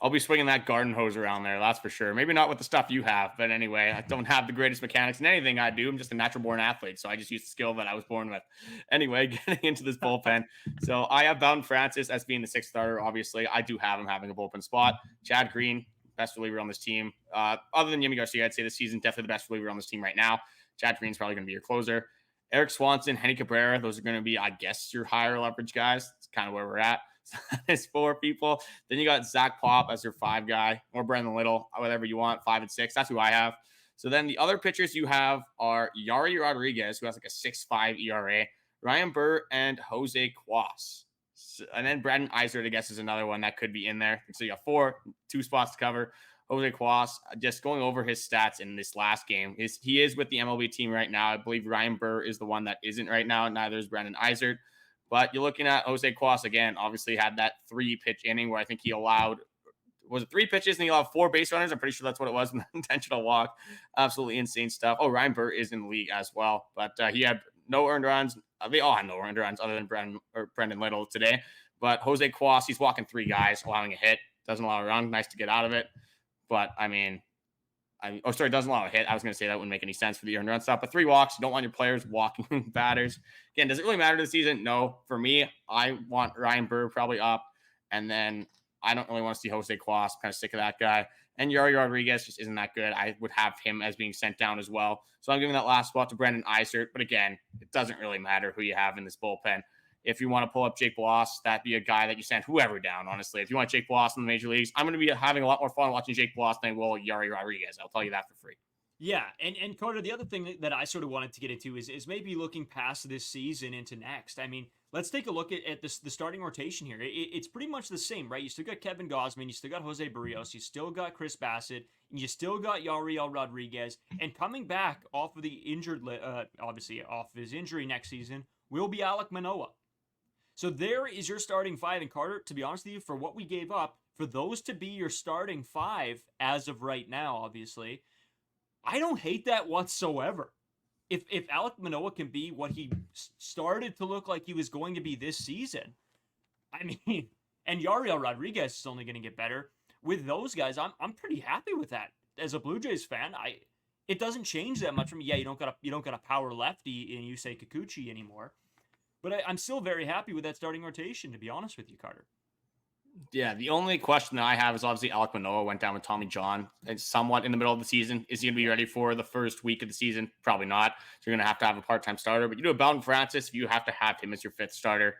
I'll be swinging that garden hose around there, that's for sure. Maybe not with the stuff you have, but anyway, I don't have the greatest mechanics in anything I do. I'm just a natural-born athlete, so I just use the skill that I was born with. Anyway, getting into this bullpen. So I have Bowden Francis as being the 6th starter, obviously. I do have him having a bullpen spot. Chad Green, best reliever on this team. Other than Yimi Garcia, I'd say this season, definitely the best reliever on this team right now. Chad Green's probably going to be your closer. Eric Swanson, Henny Cabrera, those are going to be, I guess, your higher leverage guys. That's kind of where we're at. It's 4 people. Then you got Zach Pop as your 5 guy, or Brendan Little, whatever you want, 5 and 6. That's who I have. So then the other pitchers you have are Yari Rodriguez, who has like a 6.5 ERA, Ryan Burr, and Jose Cuas. And then Brandon Eisert, I guess, is another one that could be in there. So you got 4, 2 spots to cover. Jose Cuas, just going over his stats in this last game. He is with the MLB team right now. I believe Ryan Burr is the one that isn't right now. Neither is Brandon Eisert. But you're looking at Jose Cuas again, obviously had that 3-pitch inning where I think he allowed, was it 3 pitches and he allowed 4 base runners? I'm pretty sure that's what it was, an intentional walk. Absolutely insane stuff. Oh, Ryan Burr is in the league as well. But he had no earned runs. They all had no earned runs other than Brendan Little today. But Jose Cuas, he's walking 3 guys, allowing a hit. Doesn't allow a run. Nice to get out of it. But, I mean, doesn't allow a hit. I was going to say that wouldn't make any sense for the earned run stuff. But 3 walks, you don't want your players walking batters. Again, does it really matter to the season? No. For me, I want Ryan Burr probably up. And then I don't really want to see Jose Cuas. Kind of sick of that guy. And Yari Rodriguez just isn't that good. I would have him as being sent down as well. So I'm giving that last spot to Brandon Eisert. But again, it doesn't really matter who you have in this bullpen. If you want to pull up Jake Bloss, that'd be a guy that you send whoever down, honestly. If you want Jake Bloss in the major leagues, I'm going to be having a lot more fun watching Jake Bloss than will Yari Rodriguez. I'll tell you that for free. Yeah, and Carter, the other thing that I sort of wanted to get into is maybe looking past this season into next. I mean, let's take a look at the starting rotation here. It's pretty much the same, right? You still got Kevin Gausman, you still got Jose Barrios, you still got Chris Bassett, and you still got Yariel Rodriguez. And coming back off of the injured, obviously off of his injury next season, will be Alek Manoah. So there is your starting 5. And Carter, to be honest with you, for what we gave up, for those to be your starting 5 as of right now, obviously, I don't hate that whatsoever. If Alek Manoah can be what he started to look like he was going to be this season, I mean, and Yariel Rodriguez is only going to get better. With those guys, I'm pretty happy with that. As a Blue Jays fan, it doesn't change that much for me. Yeah, you don't got a power lefty in Yusei Kikuchi anymore. But I'm still very happy with that starting rotation, to be honest with you, Carter. Yeah, the only question that I have is obviously Alek Manoah went down with Tommy John and somewhat in the middle of the season. Is he going to be ready for the first week of the season? Probably not. So you're going to have a part-time starter. But you do a Bowden Francis, you have to have him as your 5th starter.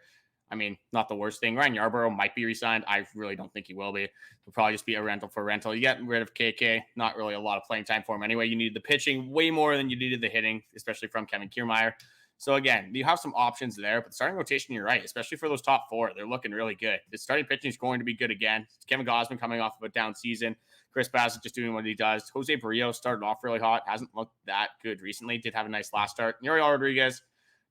I mean, not the worst thing. Ryan Yarborough might be re-signed. I really don't think he will be. He'll probably just be a rental for rental. You get rid of KK, not really a lot of playing time for him anyway. You needed the pitching way more than you needed the hitting, especially from Kevin Kiermaier. So again, you have some options there, but starting rotation, you're right, especially for those top four, they're looking really good. The starting pitching is going to be good again. Kevin Gausman coming off of a down season. Chris Bassett just doing what he does. Jose Barrios started off really hot, hasn't looked that good recently. Did have a nice last start. Yuri Rodriguez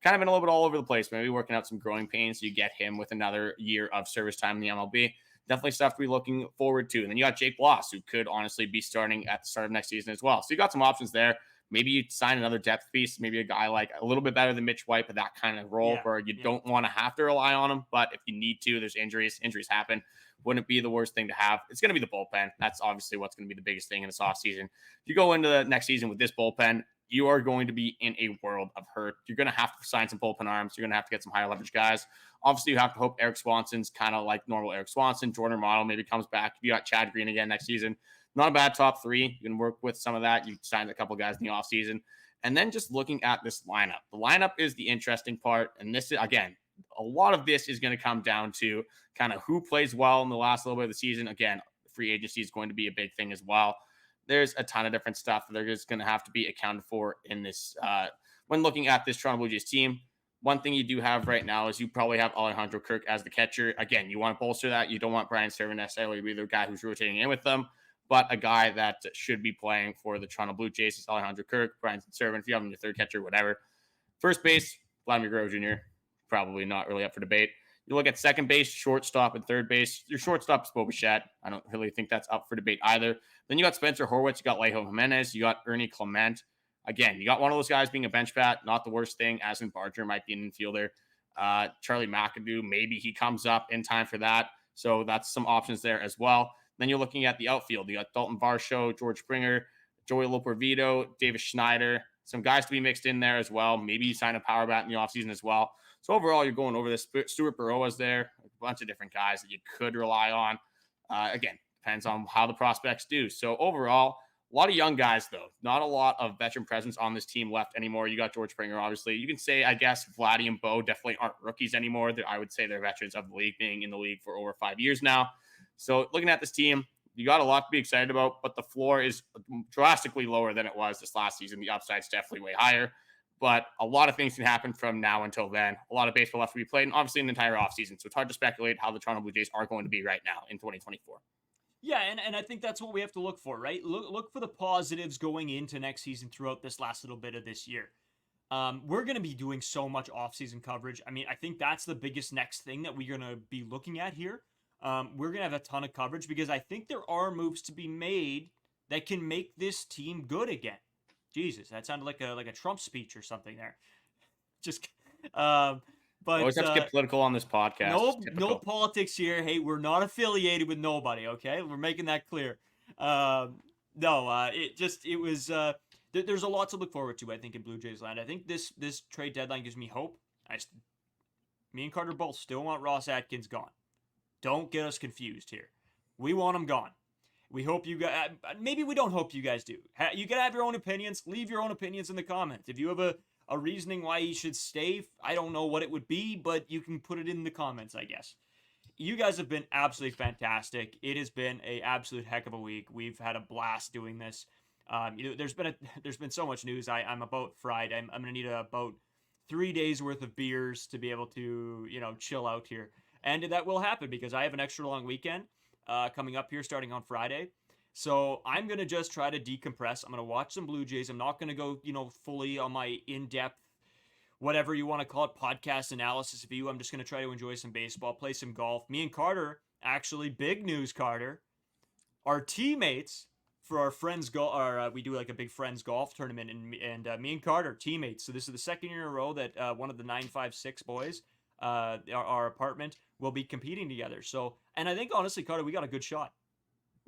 kind of been a little bit all over the place, maybe working out some growing pains. So you get him with another year of service time in the MLB. Definitely stuff to be looking forward to. And then you got Jake Bloss, who could honestly be starting at the start of next season as well. So you got some options there. Maybe you sign another depth piece, maybe a guy like a little bit better than Mitch White, but that kind of role where you don't want to have to rely on him. But if you need to, there's injuries happen. Wouldn't be the worst thing to have. It's going to be the bullpen. That's obviously what's going to be the biggest thing in this offseason. If you go into the next season with this bullpen, you are going to be in a world of hurt. You're going to have to sign some bullpen arms. You're going to have to get some higher leverage guys. Obviously, you have to hope Eric Swanson's kind of like normal Eric Swanson. Jordan Romano maybe comes back. You got Chad Green again next season. Not a bad top three. You can work with some of that. You signed a couple guys in the offseason. And then just looking at this lineup. The lineup is the interesting part. And this is, again, a lot of this is going to come down to kind of who plays well in the last little bit of the season. Again, free agency is going to be a big thing as well. There's a ton of different stuff that is going to have to be accounted for in this. When looking at this Toronto Blue Jays team, one thing you do have right now is you probably have Alejandro Kirk as the catcher. Again, you want to bolster that. You don't want Brian Serven necessarily to be the guy who's rotating in with them, but a guy that should be playing for the Toronto Blue Jays is Alejandro Kirk, Brian Serven, if you have him your third catcher, whatever. First base, Vladimir Guerrero Jr., probably not really up for debate. You look at second base, shortstop, and third base. Your shortstop is Bo Bichette. I don't really think that's up for debate either. Then you got Spencer Horwitz. You got Alejo Jimenez. You got Ernie Clement. Again, you got one of those guys being a bench bat. Not the worst thing. Aston Barger might be an infielder. Charlie McAdoo, maybe he comes up in time for that. So that's some options there as well. Then you're looking at the outfield. You got Dalton Varsho, George Springer, Joey Lopervito, Davis Schneider. Some guys to be mixed in there as well. Maybe you sign a power bat in the offseason as well. So overall, you're going over this. Stuart Burrowa's there, a bunch of different guys that you could rely on. Again, depends on how the prospects do. So overall, a lot of young guys, though. Not a lot of veteran presence on this team left anymore. You got George Springer, obviously. You can say, I guess, Vladdy and Bo definitely aren't rookies anymore. I would say they're veterans of the league, being in the league for over 5 years now. So looking at this team, you got a lot to be excited about, but the floor is drastically lower than it was this last season. The upside's definitely way higher. But a lot of things can happen from now until then. A lot of baseball left to be played, and obviously an entire offseason. So it's hard to speculate how the Toronto Blue Jays are going to be right now in 2024. Yeah, and I think that's what we have to look for, right? Look for the positives going into next season throughout this last little bit of this year. We're going to be doing so much offseason coverage. I mean, I think that's the biggest next thing that we're going to be looking at here. We're going to have a ton of coverage because I think there are moves to be made that can make this team good again. Jesus, that sounded like a Trump speech or something there. Just, but always have to get political on this podcast. No politics here. Hey, we're not affiliated with nobody. Okay, we're making that clear. It was. There's a lot to look forward to. I think in Blue Jays land. I think this trade deadline gives me hope. Me and Carter both still want Ross Atkins gone. Don't get us confused here. We want him gone. We hope you guys, maybe we don't hope you guys do. You can have your own opinions. Leave your own opinions in the comments. If you have a reasoning why he should stay, I don't know what it would be, but you can put it in the comments, I guess. You guys have been absolutely fantastic. It has been an absolute heck of a week. We've had a blast doing this. There's been so much news. I'm about fried. I'm going to need about 3 days worth of beers to be able to, chill out here. And that will happen because I have an extra long weekend coming up here starting on Friday. So I'm going to just try to decompress. I'm going to watch some Blue Jays. I'm not going to go, fully on my in-depth, whatever you want to call it, podcast analysis view. I'm just going to try to enjoy some baseball, play some golf. Me and Carter, actually, big news, Carter, our teammates for our friends golf. We do like a big friends golf tournament, and me and Carter, teammates. So this is the second year in a row that one of the 956 boys, our apartment, will be competing together. So, and I think honestly, Carter, we got a good shot.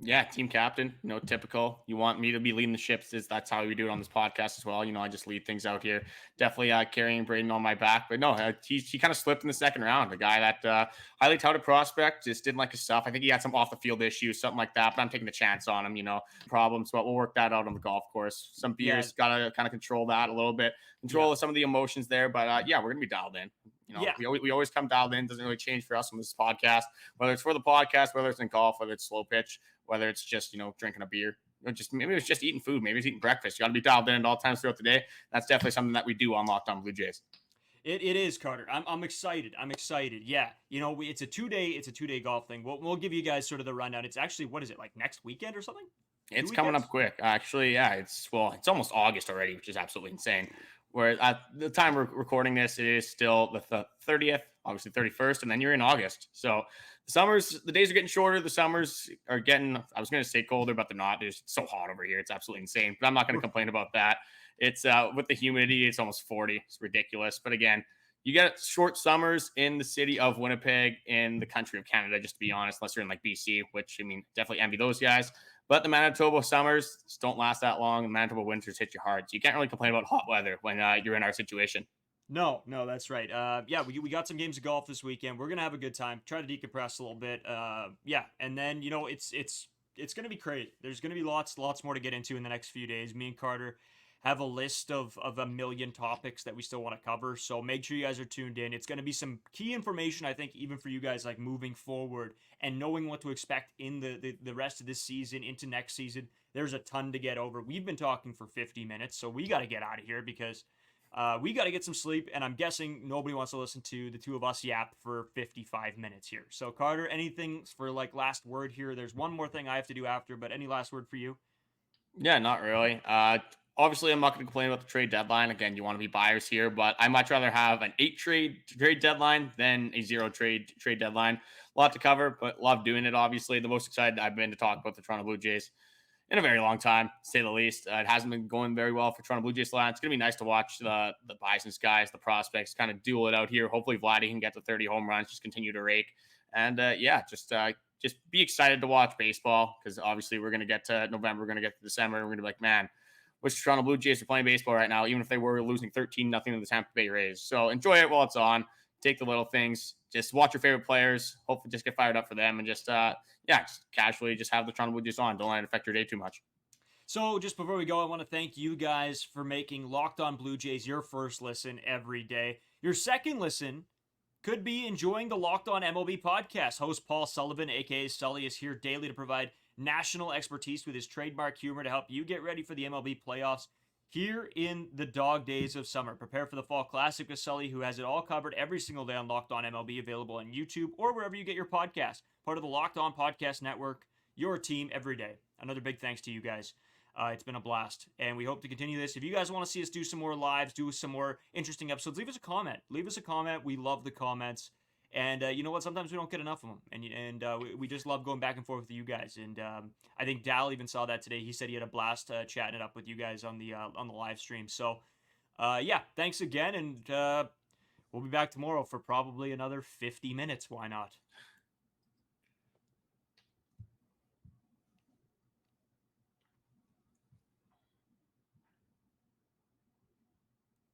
Yeah, team captain, typical. You want me to be leading the ships. That's how we do it on this podcast as well. I just lead things out here. Definitely carrying Braden on my back. But no, he kind of slipped in the second round. A guy that highly touted prospect, just didn't like his stuff. I think he had some off the field issues, something like that. But I'm taking the chance on him, problems. But we'll work that out on the golf course. Some beers, got to kind of control that a little bit. Control some of the emotions there. But we're going to be dialed in. Yeah. We always come dialed in. Doesn't really change for us on this podcast, whether it's for the podcast, whether it's in golf, whether it's slow pitch, whether it's just, drinking a beer. Just maybe it's just eating food. Maybe it's eating breakfast. You got to be dialed in at all times throughout the day. That's definitely something that we do on Locked On Blue Jays. It is, Carter. I'm excited. I'm excited. Yeah, it's a 2-day golf thing. We'll give you guys sort of the rundown. It's actually, what is it, like next weekend or something? It's coming up quick. Actually, yeah, it's almost August already, which is absolutely insane. Where at the time we're recording this, it is still the 30th, obviously 31st, and then you're in August. So the days are getting shorter. The summers are getting, I was going to say colder, but they're not. It's so hot over here. It's absolutely insane. But I'm not going to complain about that. It's with the humidity, it's almost 40. It's ridiculous. But again, you get short summers in the city of Winnipeg, in the country of Canada, just to be honest, unless you're in like BC, which I mean, definitely envy those guys. But the Manitoba summers just don't last that long. The Manitoba winters hit you hard. So you can't really complain about hot weather when you're in our situation. No, that's right. Yeah, we got some games of golf this weekend. We're gonna have a good time. Try to decompress a little bit. Yeah, and then it's gonna be crazy. There's gonna be lots more to get into in the next few days. Me and Carter have a list of a million topics that we still want to cover. So make sure you guys are tuned in. It's going to be some key information, I think, even for you guys, like moving forward and knowing what to expect in the rest of this season into next season. There's a ton to get over. We've been talking for 50 minutes, so we got to get out of here because we got to get some sleep. And I'm guessing nobody wants to listen to the two of us yap for 55 minutes here. So Carter, anything for like last word here? There's one more thing I have to do after, but any last word for you? Yeah, not really. Obviously, I'm not going to complain about the trade deadline. Again, you want to be buyers here, but I much rather have an 8 trade deadline than a 0 trade deadline. A lot to cover, but love doing it. Obviously, the most excited I've been to talk about the Toronto Blue Jays in a very long time, to say the least. It hasn't been going very well for Toronto Blue Jays line. It's going to be nice to watch the Bison's guys, the prospects, kind of duel it out here. Hopefully, Vladdy can get to 30 home runs, just continue to rake, and just be excited to watch baseball, because obviously we're going to get to November, we're going to get to December, and we're going to be like, man, wish the Toronto Blue Jays are playing baseball right now, even if they were losing 13-0 to the Tampa Bay Rays. So enjoy it while it's on. Take the little things. Just watch your favorite players. Hopefully just get fired up for them, and just casually just have the Toronto Blue Jays on. Don't let it affect your day too much. So just before we go, I want to thank you guys for making Locked On Blue Jays your first listen every day. Your second listen could be enjoying the Locked On MLB podcast. Host Paul Sullivan, a.k.a. Sully, is here daily to provide national expertise with his trademark humor to help you get ready for the MLB playoffs here in the dog days of summer. Prepare for the Fall Classic with Sully, who has it all covered every single day on Locked On MLB, available on YouTube or wherever you get your podcast. Part of the Locked On Podcast Network, your team every day. Another big thanks to you guys. It's been a blast, and we hope to continue this. If you guys want to see us do some more lives, do some more interesting episodes, leave us a comment. We love the comments. And you know what? Sometimes we don't get enough of them, and we just love going back and forth with you guys. And I think Dal even saw that today. He said he had a blast chatting it up with you guys on the live stream. So yeah, thanks again, and we'll be back tomorrow for probably another 50 minutes. Why not?